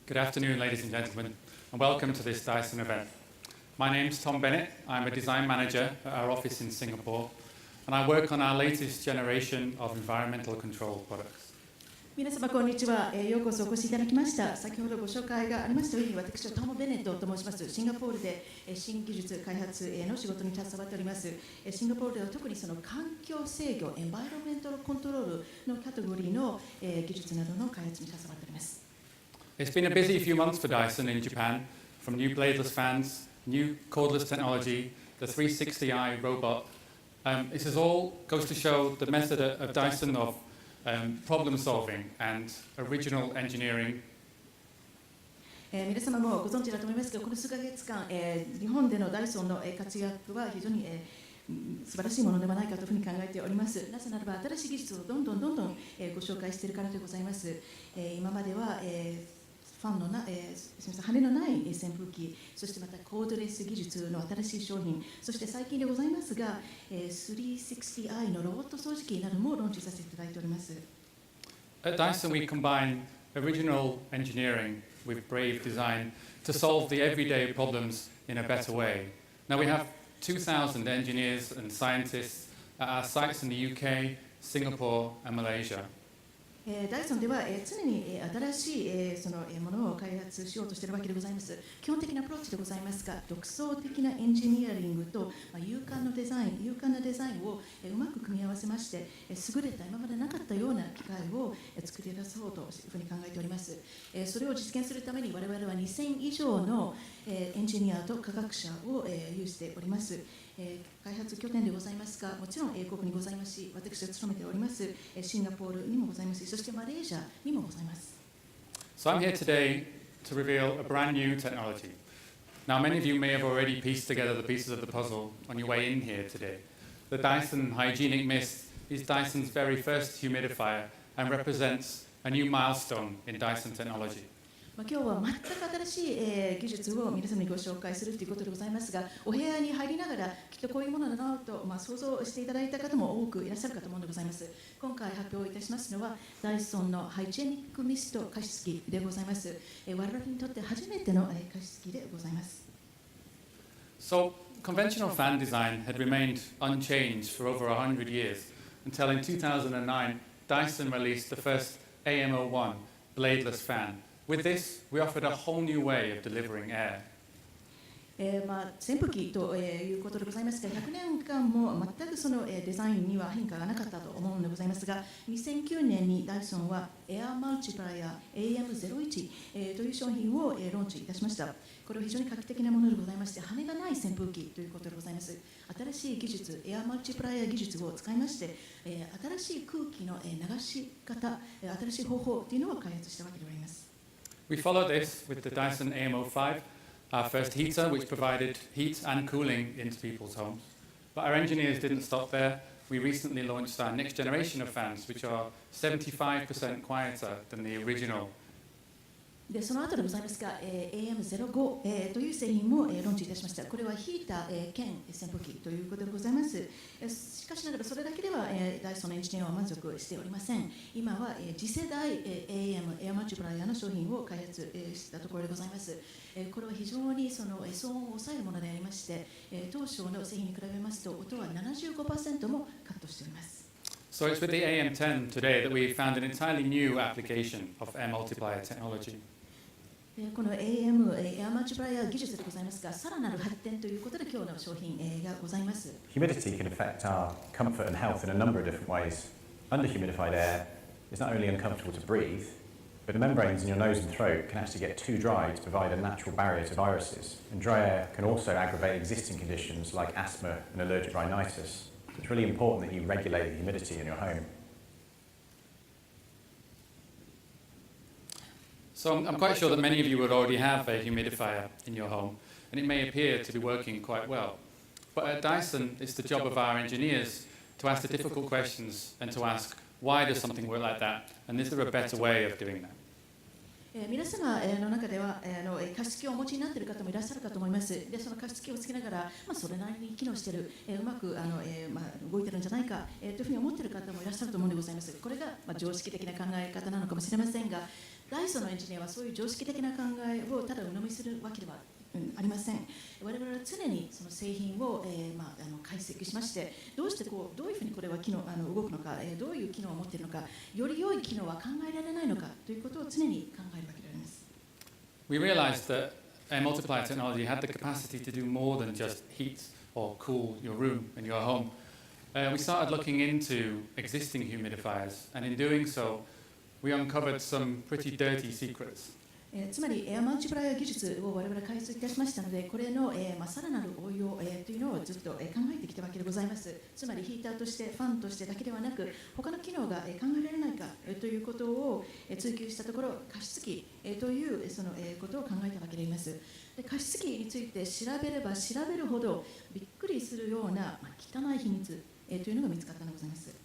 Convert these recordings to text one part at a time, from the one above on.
Good afternoon, ladies and gentlemen, and welcome to this Dyson event. My name's Tom Bennett. I'm a design manager at our office in Singapore, and I work on our latest generation of environmental control products. 皆様こんにちは、ようこそお越しいただきました。先ほどご紹介がありましたように、私はトム・ベネットと申します。シンガポールで新技術開発の仕事に携わっております。シンガポールでは特にその環境制御、エンバイロメントコントロールのキャテゴリーの技術などの開発に携わっております。It's been a busy few months for Dyson in Japan, from new bladeless fans, new cordless technology, the 360i robot. This is all goes to show the method of Dyson of problem solving and original engineering. 皆様もご存知だと思いますが、この数ヶ月間、日本でのダイソンの活躍は非常に素晴らしいものではないかというふうに考えております。なぜならば新しい技術をどんどんご紹介しているからでございます。今まではファンの羽のない扇風機、そしてまたコードレス技術の新しい商品、そして最近でございますが、360i のロボット掃除機などもローンチさせていただいております。At Dyson, we combine original engineering with brave design to solve the everyday problems in a better way. Now we have 2,000 engineers and scientists at our sites in the UK, Singapore, and Malaysia. ダイソンでは常に新しいそのものを開発しようとしているわけでございます。基本的なアプローチでございますが、独創的なエンジニアリングと勇敢なデザインをうまく組み合わせまして、優れた今までなかったような機械を作り出そうというふうに考えております。それを実現するために我々は2000以上のエンジニアと科学者を有しております。開発拠点でございますが、もちろん英国にございますし、私が勤めておりますシンガポールにもございますし、そしてマレーシアにもございます。So I'm here today to reveal a brand new technology. Now many of you may have already pieced together the pieces of the puzzle on your way in here today. The Dyson Hygienic Mist is Dyson's very first humidifier and represents a new milestone in Dyson technology. 今日は全く新しい技術を皆様にご紹介するということでございますが、お部屋に入りながらきっとこういうものだなと想像していただいた方も多くいらっしゃるかと思うのでございます。今回発表いたしますのはダイソンのハイジェニックミスト加湿器でございます。我々にとって初めての加湿器でございます。So conventional fan design had remained unchanged for over 100 years until in 2009 Dyson released the first AM01 bladeless fan. With this, we offered a whole new way of delivering air. 扇風機ということでございますが、100年間も全くそのデザインには変化がなかったと思うのでございますが、2009年にダイソンはエアマルチプライア AM01 という商品をローンチいたしました。これは非常に画期的なものでございまして、羽がない扇風機ということでございます。新しい技術、エアマルチプライア技術を使いまして、新しい空気の流し方、新しい方法というのを開発したわけであります。We followed this with the Dyson AM05, our first heater, which provided heat and cooling into people's homes. But our engineers didn't stop there. We recently launched our next generation of fans, which are 75% quieter than the original. でその後でございますが、AM05、という製品も、ローンチいたしました。これはヒーター、兼扇風機ということでございます。しかしながらそれだけでは、ダイソンのエンジニアは満足しておりません。今は、次世代、AM エアマルチプライアの商品を開発、したところでございます。これは非常にその騒音を抑えるものでありまして、当初の製品に比べますと音は 75% もカットしております。So it's with the AM10 today that we found an entirely new application of air multiplier technology. この AM エアマルチプライア技術でございますが、さらなる発展ということで今日の商品がございます。Humidity can affect our comfort and health in a number of different ways. Underhumidified air is not only uncomfortable to breathe, but the membranes in your nose and throat can actually get too dry to provide a natural barrier to viruses. And dry air can also aggravate existing conditions like asthma and allergic rhinitis. It's really important that you regulate the humidity in your home. So I'm quite sure that many of you would already have a humidifier in your home, and it may appear to be working quite well. But at Dyson, it's the job of our engineers to ask the difficult questions and to ask, why does something work like that? And is there a better way of doing that? 皆様の中では加湿器をお持ちになっている方もいらっしゃるかと思います。で、その加湿器をつけながら、それなりに機能している、うまく動いているんじゃないか、というふうに思っている方もいらっしゃると思うのでございます。これが常識的な考え方なのかもしれませんが、ダイソンのエンジニアはそういう常識的な考えをただ鵜呑みするわけではありません。我々は常にその製品を、解析しまして、どうしてどういうふうにこれは動くのか、どういう機能を持っているのか、より良い機能は考えられないのかということを常に考えるわけであります。We realized that air multiplier technology had the capacity to do more than just heat or cool your room in your home. We started looking into existing humidifiers, and in doing so, we uncovered some pretty dirty secrets. つまりエアマルチプライア技術を我々開発いたしましたので、これの、さらなる応用、というのをずっと、考えてきたわけでございます。つまりヒーターとしてファンとしてだけではなく、他の機能が、考えられないか、ということを、追求したところ、加湿器、というその、ことを考えたわけであります。で、加湿器について調べれば調べるほどびっくりするような、汚い秘密、というのが見つかったのでございます。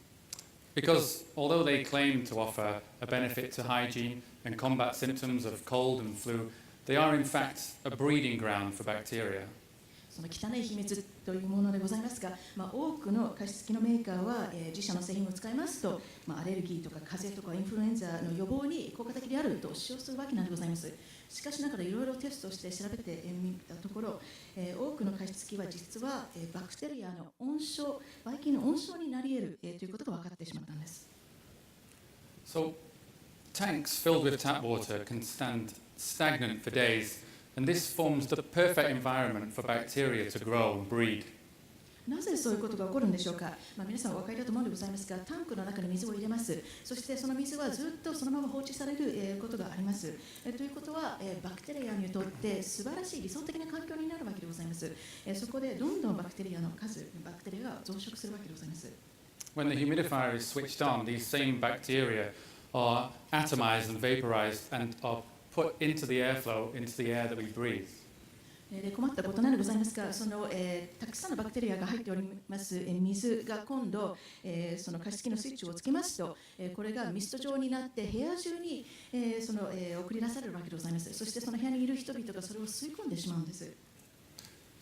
Because although they claim to offer a benefit to hygiene and combat symptoms of cold and flu, they are in fact a breeding ground for bacteria. その汚い秘密というものでございますが、多くの加湿器のメーカーは、自社の製品を使いますと、アレルギーとか風邪とかインフルエンザの予防に効果的であると主張するわけなんでございます。しかしながらいろいろテストして調べてみたところ、多くの加湿器は実は、バクテリアの温床、ばい菌の温床になり得る、ということが分かってしまったんです。So, tanks filled with tap water can stand stagnant for days, and this forms the perfect environment for bacteria to grow and breed. なぜそういうことが起こるんでしょうか。皆さんお分かりだと思うんでございますが、タンクの中に水を入れます。そしてその水はずっとそのまま放置されることがあります。ということは、バクテリアにとって素晴らしい理想的な環境になるわけでございます。そこでどんどんバクテリアの数、バクテリアが増殖するわけでございます。When the humidifier is switched on, these same bacteria are atomized and vaporized and are put into the airflow, into the air that we breathe. で困ったことなんでございますが、その、たくさんのバクテリアが入っております、水が今度、その加湿器のスイッチをつけますと、これがミスト状になって部屋中に、送り出されるわけでございます。そしてその部屋にいる人々がそれを吸い込んでしまうんです。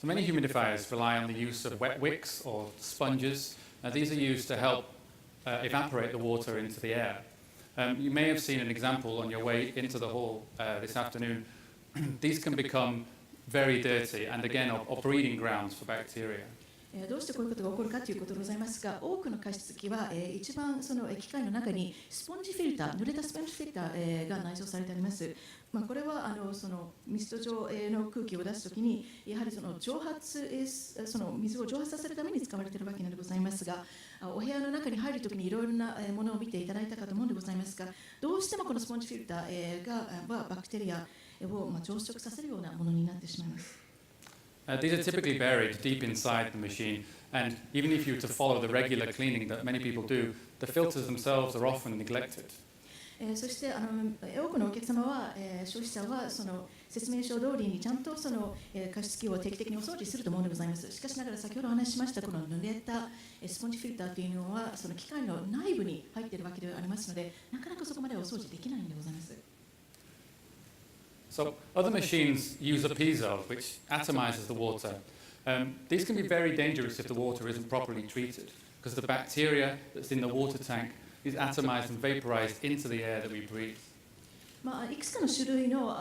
So many humidifiers rely on the use of wet wicks or sponges. These are used to help evaporate the water into the air. You may have seen an example on your way into the hall this afternoon. These can become very dirty and again are breeding grounds for bacteria. どうしてこういうことが起こるかということでございますが、多くの加湿器は、一番その機械の中にスポンジフィルター、濡れたスポンジフィルター、が内蔵されてあります。これはそのミスト状の空気を出すときに、やはりその蒸発、その水を蒸発させるために使われているわけなのでございますが、お部屋の中に入るときにいろいろなものを見ていただいたかと思うのでございますが、どうしてもこのスポンジフィルターがバクテリアを増殖させるようなものになってしまいます。These are typically buried deep inside the machine, and even if you were to follow the regular cleaning that many people do, the filters themselves are often neglected. そして多くのお客様は、消費者はその説明書通りにちゃんとその加湿器を定期的にお掃除すると思うのでございます。しかしながら先ほどお話ししましたこの濡れたスポンジフィルターというのはその機械の内部に入っているわけでありますので、なかなかそこまでお掃除できないのでございます。So other machines use a piezo, which atomizes the water. These can be very dangerous if the water isn't properly treated, because the bacteria that's in the water tank is atomized and vaporized into the air that we breathe. いくつかの種類の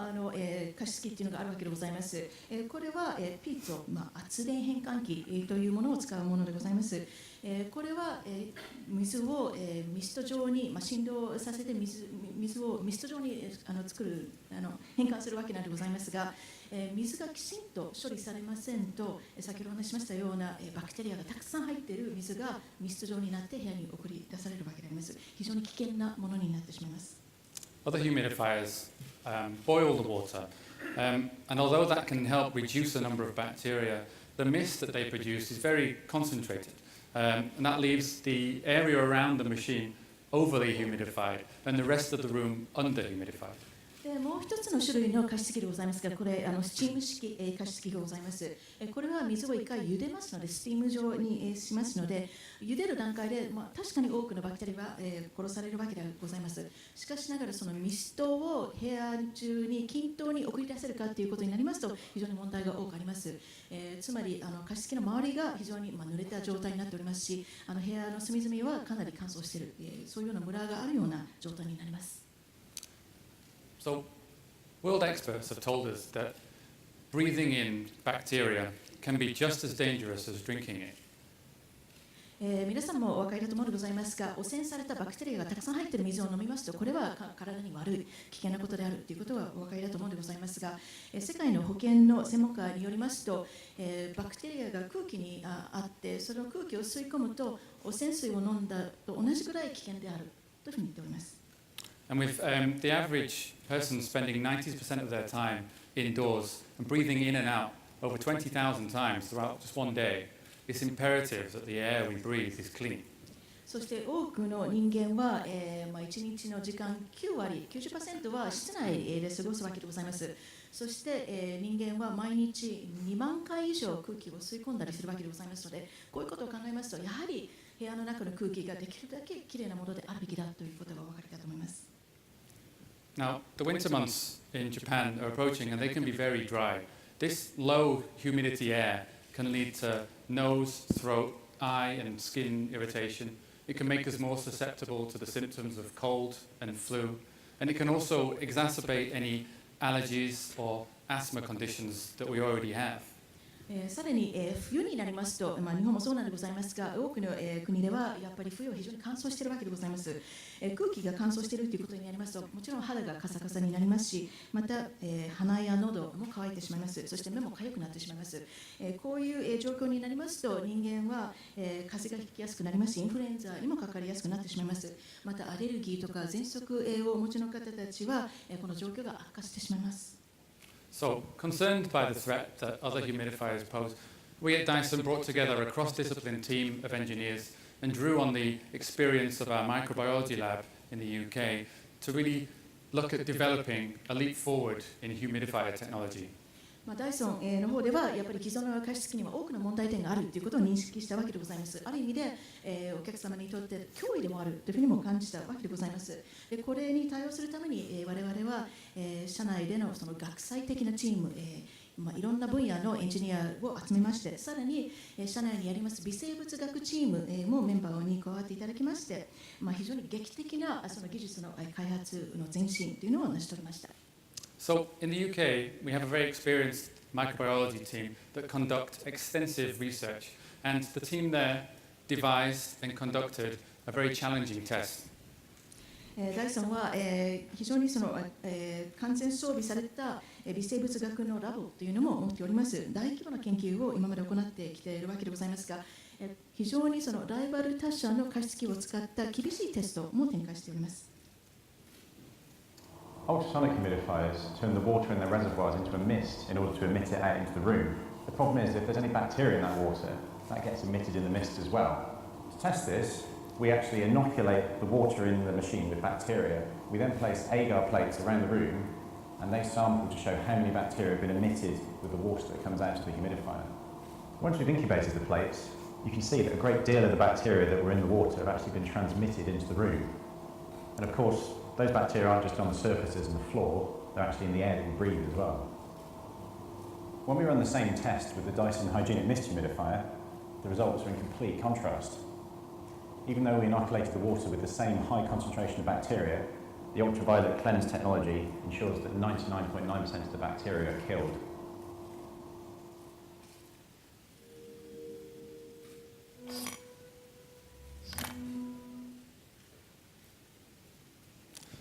加湿器というのがあるわけでございます。これはピーツォ、圧電変換器というものを使うものでございます。これは水をミスト状に振動させて水をミスト状に作る変換するわけなんでございますが、水がきちんと処理されませんと、先ほどお話ししましたようなバクテリアがたくさん入っている水がミスト状になって部屋に送り出されるわけであります。非常に危険なものになってしまいます。Other humidifiers boil the water, and although that can help reduce the number of bacteria, the mist that they produce is very concentrated, and that leaves the area around the machine overly humidified and the rest of the room under-humidified. もう一つの種類の加湿器でございますが、これスチーム式加湿器がございます。これは水を一回茹でますので、スチーム状にしますので、茹でる段階で、確かに多くのバクテリアは殺されるわけでございます。しかしながらそのミストを部屋中に均等に送り出せるかということになりますと、非常に問題が多くあります。つまり加湿器の周りが非常に濡れた状態になっておりますし、部屋の隅々はかなり乾燥している、そういうようなムラがあるような状態になります。So, world experts have told us that breathing in bacteria can be just as dangerous as drinking it. 皆さんもお分かりだと思うのでございますが、汚染されたバクテリアがたくさん入っている水を飲みますと、これは体に悪い危険なことであるということはお分かりだと思うのでございますが、世界の保健の専門家によりますと、バクテリアが空気にあって、その空気を吸い込むと汚染水を飲んだと同じぐらい危険であるというふうに言っております。And with the average person spending 90% of their time indoors and breathing in and out over 20,000 times throughout just one day, it's imperative that the air we breathe is clean. そして多くの人間は、1日の時間9割、90% は室内で過ごすわけでございます。そして、人間は毎日2万回以上空気を吸い込んだりするわけでございますので、こういうことを考えますと、やはり部屋の中の空気ができるだけきれいなものであるべきだということがお分かりかと思います。Now, the winter months in Japan are approaching and they can be very dry. This low humidity air can lead to nose, throat, eye and skin irritation. It can make us more susceptible to the symptoms of cold and flu. And it can also exacerbate any allergies or asthma conditions that we already have. さらに、冬になりますと、日本もそうなんでございますが、多くの、国ではやっぱり冬は非常に乾燥しているわけでございます。空気が乾燥しているということになりますと、もちろん肌がカサカサになりますし、また、鼻や喉も乾いてしまいます。そして目も痒くなってしまいます。こういう、状況になりますと、人間は、風邪がひきやすくなりますし、インフルエンザにもかかりやすくなってしまいます。またアレルギーとか喘息、をお持ちの方たちは、この状況が悪化してしまいます。So, concerned by the threat that other humidifiers pose, we at Dyson brought together a cross-discipline team of engineers and drew on the experience of our microbiology lab in the UK to really look at developing a leap forward in humidifier technology. ダイソンの方ではやっぱり既存の加湿器には多くの問題点があるということを認識したわけでございます。ある意味で、お客様にとって脅威でもあるというふうにも感じたわけでございます。でこれに対応するために、我々は、社内でのその学際的なチーム、いろんな分野のエンジニアを集めまして、さらに、社内にあります微生物学チーム、もメンバーに加わっていただきまして、非常に劇的なその技術の開発の前進というのを成し遂げました。So, in the UK, we have a very experienced microbiology team that conduct extensive research, and the team there devised and conducted a very challenging test. ダイソンは、非常にその、完全装備された微生物学のラボというのも持っております。大規模な研究を今まで行ってきているわけでございますが、非常にそのライバル他社の加湿器を使った厳しいテストも展開しております。Ultrasonic humidifiers turn the water in their reservoirs into a mist in order to emit it out into the room. The problem is if there's any bacteria in that water, that gets emitted in the mist as well. To test this, we actually inoculate the water in the machine with bacteria. We then place agar plates around the room and they sample to show how many bacteria have been emitted with the water that comes out of the humidifier. Once we've incubated the plates, you can see that a great deal of the bacteria that were in the water have actually been transmitted into the room. And of course, those bacteria aren't just on the surfaces and the floor, they're actually in the air that we breathe as well. When we run the same test with the Dyson Hygienic mist humidifier, the results are in complete contrast. Even though we inoculated the water with the same high concentration of bacteria, the ultraviolet cleanse technology ensures that 99.9% of the bacteria are killed.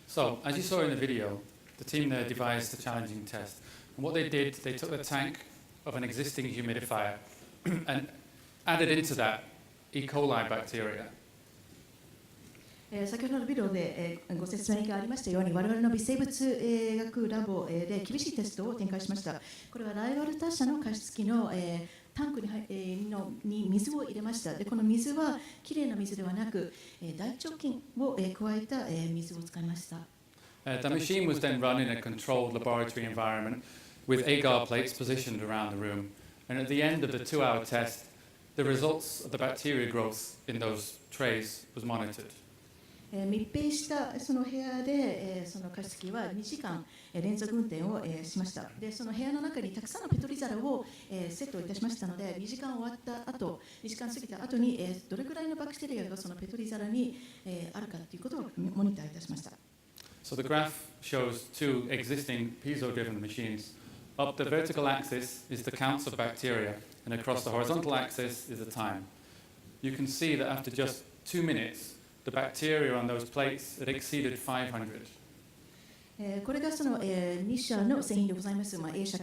So, as you saw in the video, the team there devised a challenging test. And what they did, they took the tank of an existing humidifier and added into that E. coli bacteria. 先ほどのビデオで、ご説明がありましたように、我々の微生物、学ラボ、で厳しいテストを展開しました。これはライバル他社の加湿器の、タンクに水を入れました。でこの水はきれいな水ではなく、大腸菌を、加えた、水を使いました。The machine was then run in a controlled laboratory environment with agar plates positioned around the room. And at the end of the 2-hour test, the results of the bacteria growth in those trays was monitored. 密閉したその部屋で、その加湿器は2時間連続運転を、しました。でその部屋の中にたくさんのペトリ皿を、セットいたしましたので、2時間終わった後、2時間過ぎた後に、どれくらいのバクテリアがそのペトリ皿に、あるかということをモニターいたしました。So the graph shows two existing piezo-driven machines. Up the vertical axis is the counts of bacteria, and across the horizontal axis is the time. You can see that after just 2 minutes, the bacteria on those plates had exceeded 500. これがその2社の製品でございます。A 社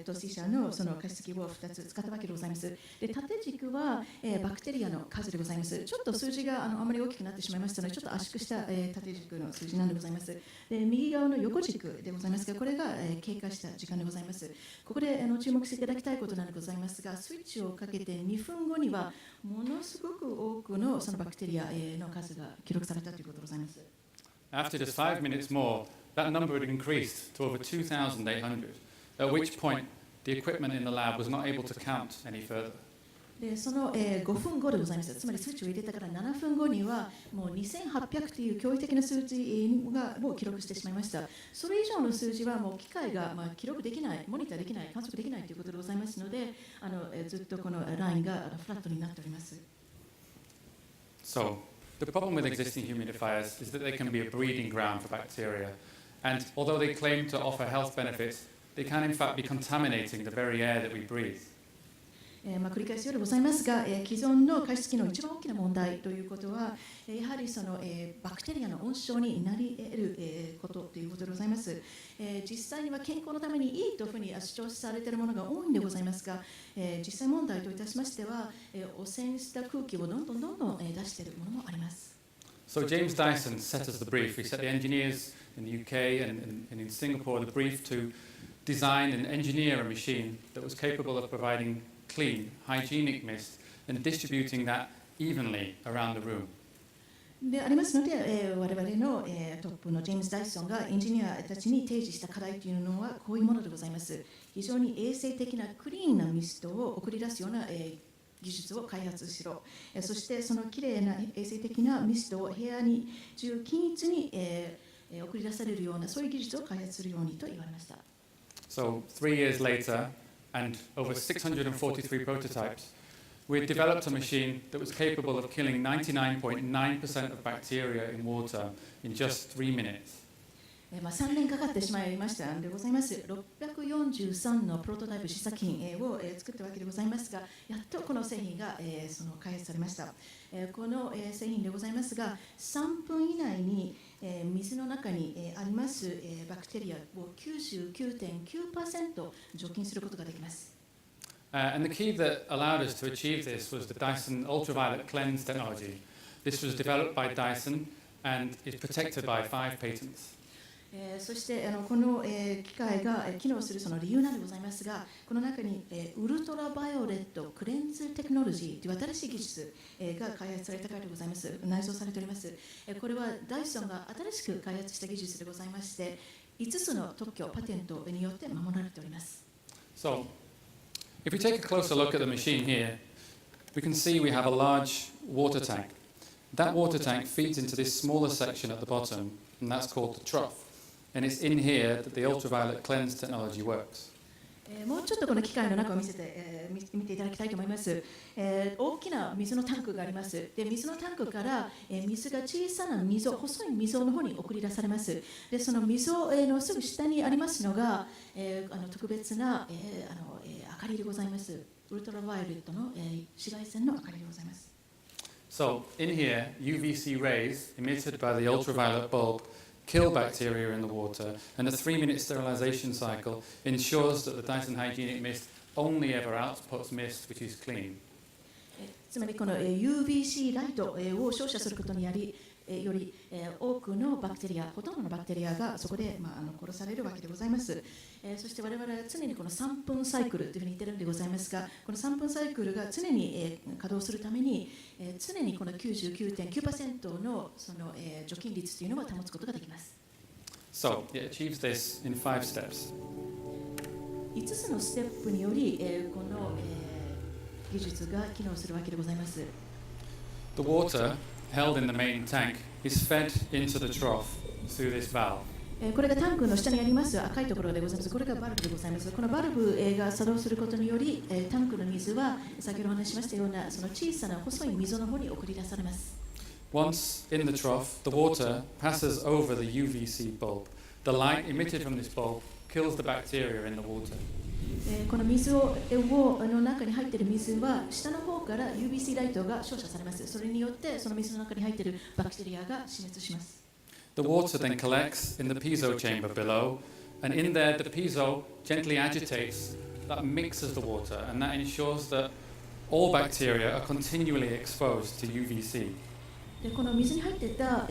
と C 社のその加湿器を2つ使ったわけでございます。で、縦軸はバクテリアの数でございます。ちょっと数字があまり大きくなってしまいましたので、ちょっと圧縮した縦軸の数字なんでございます。で、右側の横軸でございますが、これが経過した時間でございます。ここで注目していただきたいことなんでございますが、スイッチをかけて2分後にはものすごく多くのそのバクテリアの数が記録されたということでございます。After just 5 minutes more, that number had increased to over 2,800, at which point the equipment in the lab was not able to count any further. でその5分後でございます。つまりスイッチを入れてから7分後にはもう2800という驚異的な数字がもう記録してしまいました。それ以上の数字はもう機械が記録できない、モニターできない、観測できないということでございますので、ずっとこのラインがフラットになっております。So, the problem with existing humidifiers is that they can be a breeding ground for bacteria, and although they claim to offer health benefits, they can in fact be contaminating the very air that we breathe. 繰り返すようでございますが、既存の加湿器の一番大きな問題ということは、やはりその、バクテリアの温床になり得る、ことということでございます。実際には健康のためにいいというふうに主張されているものが多いんでございますが、実際問題といたしましては、汚染した空気をどんどん出しているものもあります。So James Dyson set us the brief. He set the engineers in the UK and in Singapore the brief to design and engineer a machine that was capable of providing clean, hygienic mist and distributing that evenly around the room. でありますので、我々の、トップのジェームズ・ダイソンがエンジニアたちに提示した課題というのはこういうものでございます。非常に衛生的なクリーンなミストを送り出すような、技術を開発しろ。そしてそのきれいな衛生的なミストを部屋に中均一に、送り出されるようなそういう技術を開発するようにと言われました。So 3 years later, and over 643 prototypes, we had developed a machine that was capable of killing 99.9% of bacteria in water in just 3 minutes. 3年かかってしまいましたのでございます。643のプロトタイプ試作品を作ったわけでございますが、やっとこの製品がその開発されました。この製品でございますが、3分以内に水の中にありますバクテリアを 99.9% 除菌することができます。And the key that allowed us to achieve this was the Dyson ultraviolet cleanse technology. This was developed by Dyson and is protected by 5 patents. そしてこの機械が機能するその理由なんでございますが、この中にウルトラバイオレットクレンズテクノロジーという新しい技術が開発されたからでございます。内蔵されております。これはダイソンが新しく開発した技術でございまして、5つの特許パテントによって守られております。So, if we take a closer look at the machine here, we can see we have a large water tank. That water tank feeds into this smaller section at the bottom, and that's called the trough. And it's in here that the ultraviolet cleanse technology works. もうちょっとこの機械の中を見ていただきたいと思います。大きな水のタンクがあります。で、水のタンクから水が小さな溝、細い溝の方に送り出されます。で、その溝のすぐ下にありますのが、特別な明かりでございます。ウルトラバイオレットの紫外線の明かりでございます。So, in here, UVC rays emitted by the ultraviolet bulb kill bacteria in the water, and a 3-minute sterilization cycle ensures that the Dyson Hygienic mist only ever outputs mist which is clean. つまりこの UVC ライトを照射することにより多くのバクテリア、ほとんどのバクテリアがそこで殺されるわけでございます。そして我々は常にこの3分サイクルというふうに言っているんでございますが、この3分サイクルが常に稼働するために常にこの 99.9% のその除菌率というのを保つことができます。So, it achieves this in 5 steps. 5つのステップによりこの技術が機能するわけでございます。The water held in the main tank is fed into the trough through this valve. これがタンクの下にあります赤いところでございます。これがバルブでございます。このバルブが作動することによりタンクの水は先ほどお話ししましたようなその小さな細い溝の方に送り出されます。Once in the trough, the water passes over the UVC bulb. The light emitted from this bulb kills the bacteria in the water. この水の中に入っている水は下の方から UVC ライトが照射されます。それによってその水の中に入っているバクテリアが死滅します。The water then collects in the piezo chamber below, and in there the piezo gently agitates, that mixes the water, and that ensures that all bacteria are continually exposed to UVC. でこの溝に入っていた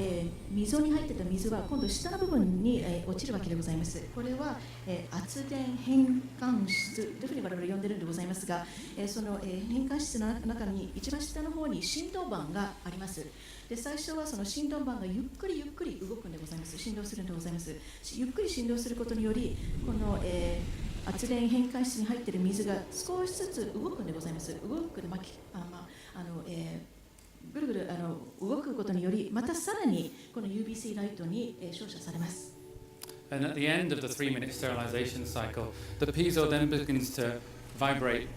水は今度下の部分に、落ちるわけでございます。これは、圧電変換室というふうに我々呼んでいるのでございますが、その、変換室の中に一番下の方に振動板があります。で最初はその振動板がゆっくり動くんでございます。振動するんでございます。ゆっくり振動することによりこの、圧電変換室に入っている水が少しずつ動くんでございます。動くぐるぐる動くことによりまたさらにこの UVC ライトに照射されます。And at the end of the 3-minute sterilization cycle, the piezo then begins to vibrate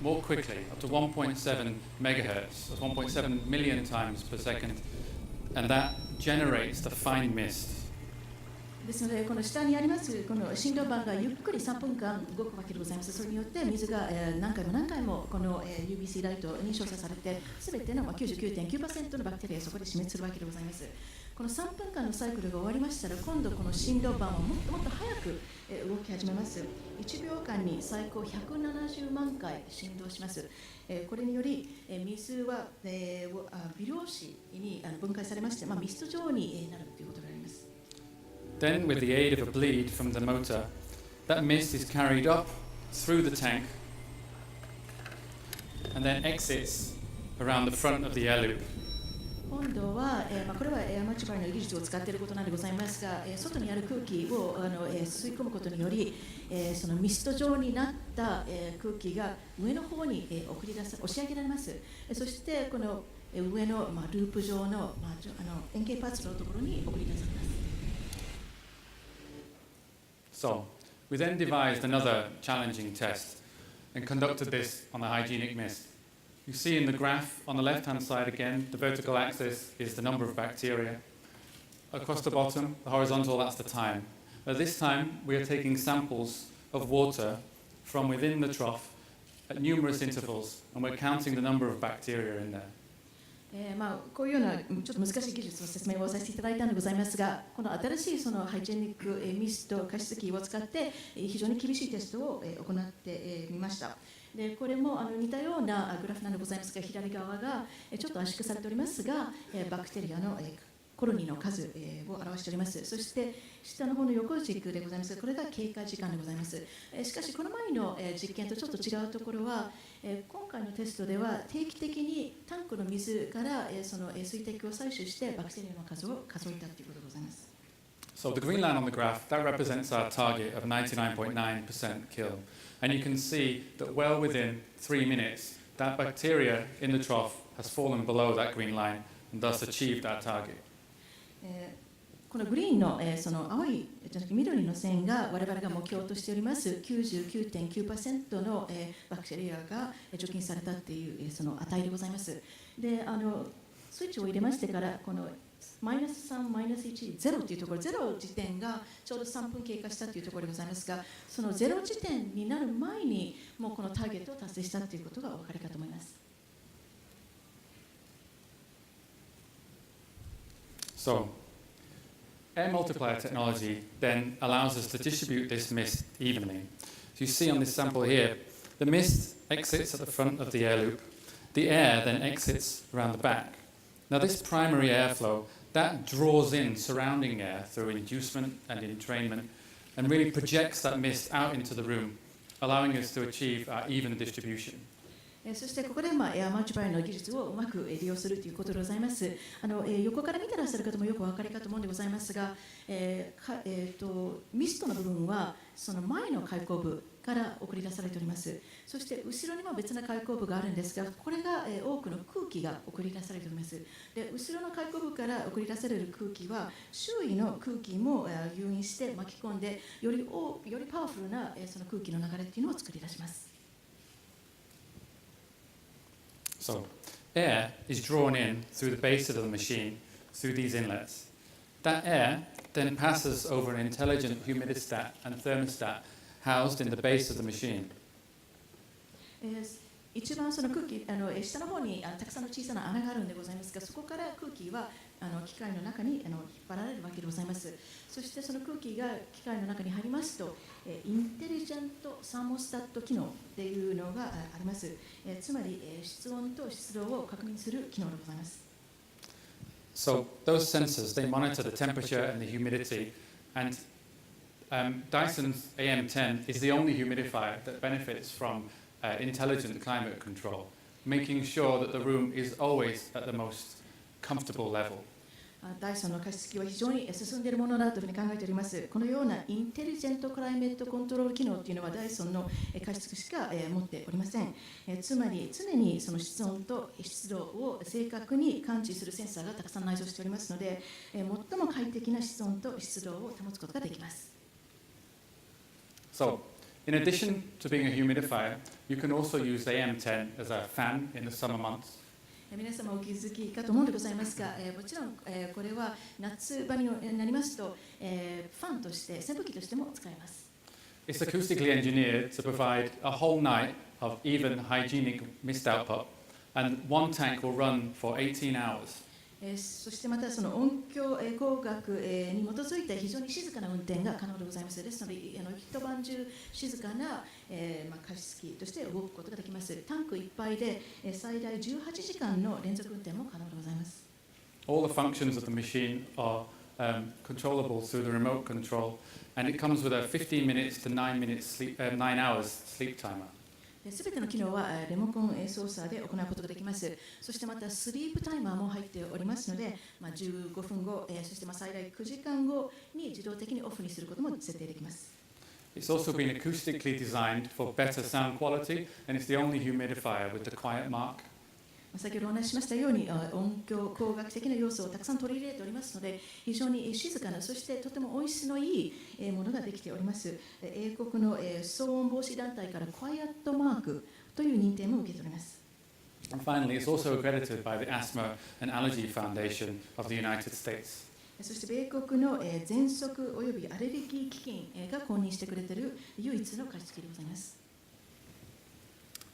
more quickly, up to 1.7 megahertz, that's 1.7 million times per second, and that generates the fine mist. ですのでこの下にありますこの振動板がゆっくり3分間動くわけでございます。それによって水が何回もこの UVC ライトに照射されて全ての 99.9% のバクテリアがそこで死滅するわけでございます。この3分間のサイクルが終わりましたら今度この振動板はもっと早く動き始めます。1秒間に最高170万回振動します。これにより水は微量子に分解されましてミスト状になるということであります。Then, with the aid of a bleed from the motor, that mist is carried up through the tank and then exits around the front of the air loop. 今度は、これはエアマッチバリの技術を使っていることなんでございますが、外にある空気を吸い込むことにより、そのミスト状になった、空気が上の方に、押し上げられます。そしてこの上の、ループ状の、円形パーツのところに送り出されます。So, we then devised another challenging test and conducted this on the hygienic mist. You see in the graph on the left-hand side again, the vertical axis is the number of bacteria. Across the bottom, the horizontal, that's the time. At this time, we are taking samples of water from within the trough at numerous intervals, and we're counting the number of bacteria in there. こういうようなちょっと難しい技術の説明をさせていただいたのでございますが、この新しいそのハイジェニックミスト加湿器を使って非常に厳しいテストを行ってみました。でこれも似たようなグラフなんでございますが、左側がちょっと圧縮されておりますが、バクテリアのコロニーの数を表しております。そして下の方の横軸でございます。これが経過時間でございます。しかしこの前の実験とちょっと違うところは、今回のテストでは定期的にタンクの水からその水滴を採取してバクテリアの数を数えたということでございます。So the green line on the graph, that represents our target of 99.9% kill. And you can see that well within 3 minutes, that bacteria in the trough has fallen below that green line and thus achieved our target. このグリーンのその青いじゃなくて緑の線が我々が目標としております 99.9% のバクテリアが除菌されたっていうその値でございます。でスイッチを入れましてからこのマイナス3、マイナス1、0というところ、0時点がちょうど3分経過したというところでございますが、その0時点になる前にもうこのターゲットを達成したということがお分かりかと思います。So, air multiplier technology then allows us to distribute this mist evenly. So you see on this sample here, the mist exits at the front of the air loop. The air then exits around the back. Now this primary airflow, that draws in surrounding air through inducement and entrainment and really projects that mist out into the room, allowing us to achieve our even distribution. そしてここでエアマルチプライの技術をうまく利用するということでございます。横から見てらっしゃる方もよくお分かりかと思うんでございますが、ミストの部分はその前の開口部から送り出されております。そして後ろにも別な開口部があるんですが、これが多くの空気が送り出されております。で後ろの開口部から送り出される空気は周囲の空気も誘引して巻き込んでよりパワフルなその空気の流れっていうのを作り出します。So, air is drawn in through the base of the machine, through these inlets. That air then passes over an intelligent humidistat and thermostat housed in the base of the machine. 一番その空気下の方にたくさんの小さな穴があるんでございますが、そこから空気は機械の中に引っ張られるわけでございます。そしてその空気が機械の中に入りますと、インテリジェントサーモスタット機能っていうのがあります。つまり室温と湿度を確認する機能でございます。So those sensors, they monitor the temperature and the humidity, and Dyson's AM10 is the only humidifier that benefits from intelligent climate control, making sure that the room is always at the most comfortable level. ダイソンの加湿器は非常に進んでいるものだというふうに考えております。このようなインテリジェントクライメットコントロール機能というのはダイソンの加湿器しか持っておりません。つまり常にその室温と湿度を正確に感知するセンサーがたくさん内蔵しておりますので、最も快適な室温と湿度を保つことができます。So, in addition to being a humidifier, you can also use AM10 as a fan in the summer months. 皆様お気づきかと思うんでございますが、もちろん、これは夏場になりますと、ファンとして扇風機としても使えます。It's acoustically engineered to provide a whole night of even hygienic mist output, and one tank will run for 18 hours. そしてまたその音響工学に基づいた非常に静かな運転が可能でございます。ですので一晩中静かな加湿器として動くことができます。タンクいっぱいで最大18時間の連続運転も可能でございます。All the functions of the machine are controllable through the remote control, and it comes with a 15 minutes to 9 hours sleep timer. すべての機能はリモコン操作で行うことができます。そしてまたスリープタイマーも入っておりますので、15分後、そして最大9時間後に自動的にオフにすることも設定できます。It's also been acoustically designed for better sound quality, and it's the only humidifier with the quiet mark. 先ほどお話ししましたように音響工学的な要素をたくさん取り入れておりますので、非常に静かな、そしてとても音質のいいものができております。英国の騒音防止団体からクワイエットマークという認定も受けております。And finally, it's also accredited by the Asthma and Allergy Foundation of the United States. そして米国の喘息およびアレルギー基金が公認してくれている唯一の加湿器でございます。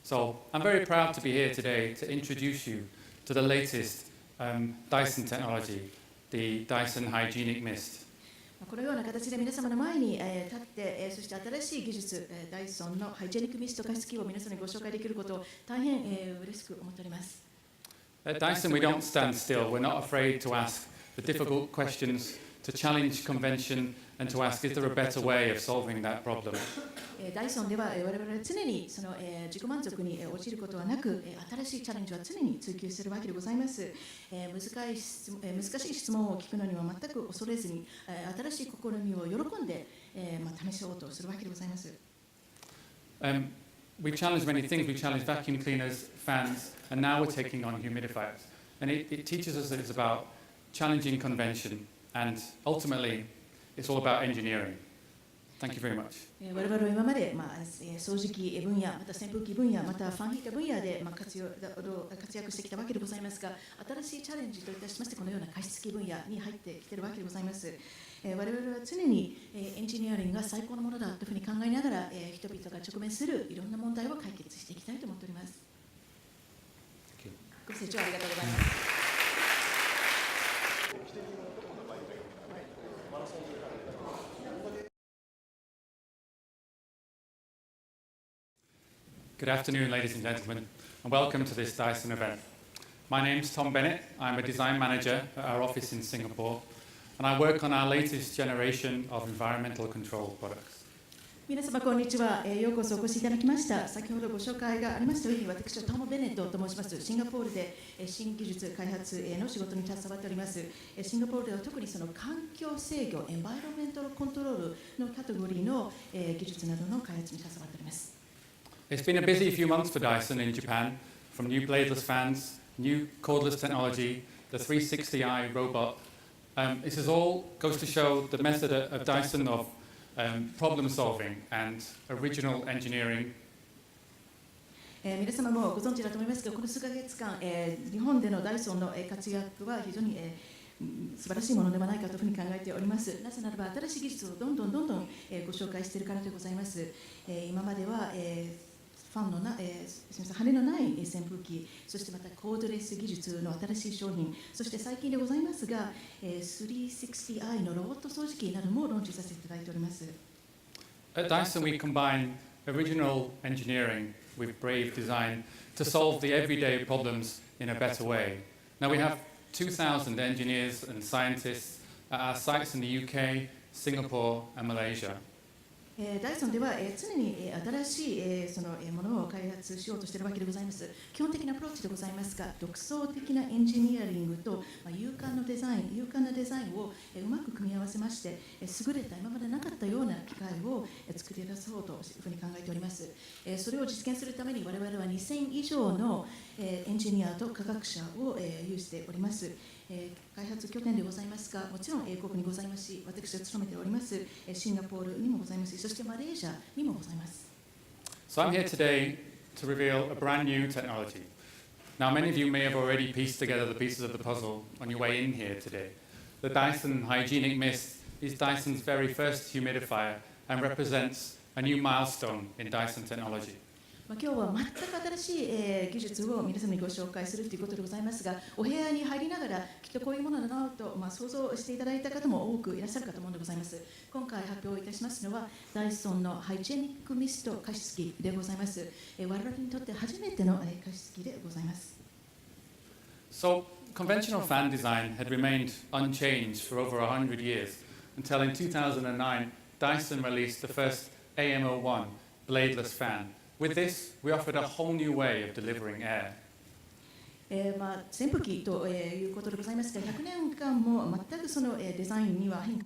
So I'm very proud to be here today to introduce you to the latest Dyson technology, the Dyson Hygienic Mist. このような形で皆様の前に立って、そして新しい技術、ダイソンのハイジェニックミスト加湿器を皆さんにご紹介できることを大変嬉しく思っております。At Dyson, we don't stand still. We're not afraid to ask the difficult questions, to challenge convention, and to ask, is there a better way of solving that problem? ダイソンでは我々は常にその自己満足に陥ることはなく、新しいチャレンジは常に追求するわけでございます。難しい質問を聞くのには全く恐れずに、新しい試みを喜んで試しようとするわけでございます。We challenge many things. We challenge vacuum cleaners, fans, and now we're taking on humidifiers. And it teaches us that it's about challenging convention, and ultimately, it's all about engineering. Thank you very much. 我々は今まで、掃除機分野、また扇風機分野、またファンヒーター分野で、活躍してきたわけでございますが、新しいチャレンジといたしましてこのような加湿器分野に入ってきているわけでございます。我々は常にエンジニアリングが最高のものだというふうに考えながら、人々が直面するいろんな問題を解決していきたいと思っております。ご清聴ありがとうございます。Good afternoon, ladies and gentlemen, and welcome to this Dyson event. My name's Tom Bennett. I'm a design manager at our office in Singapore, and I work on our latest generation of environmental control products. 皆様こんにちは。ようこそお越しいただきました。先ほどご紹介がありましたように、私はトム・ベネットと申します。シンガポールで新技術開発の仕事に携わっております。シンガポールでは特にその環境制御、エンバイロメンタルコントロールのカテゴリーの技術などの開発に携わっております。It's been a busy few months for Dyson in Japan, from new bladeless fans, new cordless technology, the 360i robot. This is all goes to show the method of Dyson of problem solving and original engineering. 皆様もご存知だと思いますが、この数ヶ月間、日本でのダイソンの活躍は非常に素晴らしいものではないかというふうに考えております。なぜならば新しい技術をどんどんご紹介しているからでございます。今までは、ファンの羽のない扇風機、そしてまたコードレス技術の新しい商品、そして最近でございますが、360i のロボット掃除機などもローンチさせていただいております。At Dyson, we combine original engineering with brave design to solve the everyday problems in a better way. Now, we have 2,000 engineers and scientists at our sites in the UK, Singapore, and Malaysia. ダイソンでは常に新しいそのものを開発しようとしているわけでございます。基本的なアプローチでございますが、独創的なエンジニアリングと勇敢なデザインをうまく組み合わせまして、優れた今までなかったような機械を作り出そうというふうに考えております。それを実現するために我々は2000以上のエンジニアと科学者を有しております。開発拠点でございますが、もちろん英国にございますし、私が勤めておりますシンガポールにもございますし、そしてマレーシアにもございます。So I'm here today to reveal a brand new technology. Now, many of you may have already pieced together the pieces of the puzzle on your way in here today. The Dyson Hygienic Mist is Dyson's very first humidifier and represents a new milestone in Dyson technology. 今日は全く新しい技術を皆様にご紹介するということでございますが、お部屋に入りながらきっとこういうものだなと想像していただいた方も多くいらっしゃるかと思うんでございます。今回発表いたしますのはダイソンのハイジェニックミスト加湿器でございます。我々にとって初めての加湿器でございます。So, conventional fan design had remained unchanged for over 100 years until in 2009, Dyson released the first AM01 bladeless fan. With this, we offered a whole new way of delivering air. 扇風機ということでございますが、100年間も全くそのデザインには変化